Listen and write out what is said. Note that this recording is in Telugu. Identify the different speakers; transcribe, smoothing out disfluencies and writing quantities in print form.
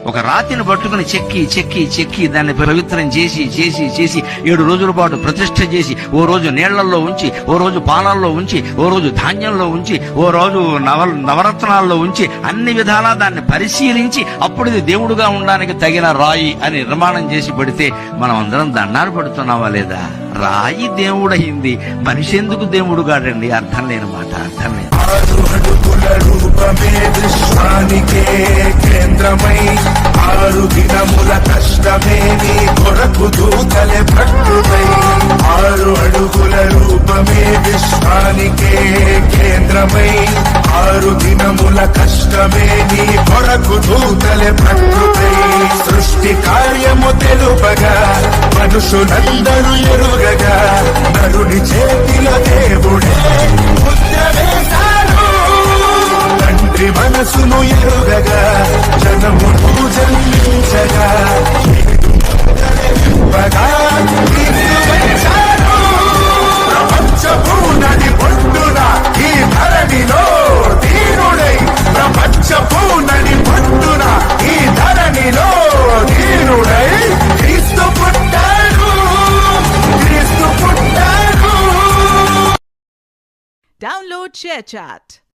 Speaker 1: ఒక రాతిని పట్టుకుని చెక్కి చెక్కి చెక్కి దాన్ని పవిత్రం చేసి చేసి చేసి 7 రోజుల పాటు ప్రతిష్ఠ చేసి, ఓ రోజు నీళ్లలో ఉంచి, ఓ రోజు పాలల్లో ఉంచి, ఓ రోజు ధాన్యంలో ఉంచి, ఓ రోజు నవరత్నాల్లో ఉంచి, అన్ని విధాలా దాన్ని పరిశీలించి అప్పుడు ఇది దేవుడుగా ఉండడానికి తగిన రాయి అని నిర్మాణం చేసి పెడితే మనం అందరం దండాలు పడుతున్నావా లేదా? రాయి దేవుడయింది, మనిషి ఎందుకు దేవుడు కాడండి? అర్థం లేని మాట, అర్థం లేదు.
Speaker 2: 6 అడుగుల రూపమే విశ్వానికే కేంద్రమై, 6 దినముల కష్టమే నీ కొరకు దూతలే భక్తులై. 6 అడుగుల రూపమే విశ్వానికే కేంద్రమై, 6 దినముల కష్టమే నీ కొరకు దూతలే భక్తులై. సృష్టి కార్యము తెలుపగా మనుషులందరూ ఎరుగగా, నరుని చేతిలో దేవుడే ముద్ర వేశాడు. తండ్రి మనసును ఎరుగగా జనమును జన్మించగా, ప్రపంచపు నడి పొట్టున ఈ ధరణిలో దీనుడై, ప్రపంచపు నడి పొట్టున ఈ ధరణిలో దీనుడై క్రీస్తు పుట్టాడు, క్రీస్తు పుట్టాడు.
Speaker 3: Download ShareChat.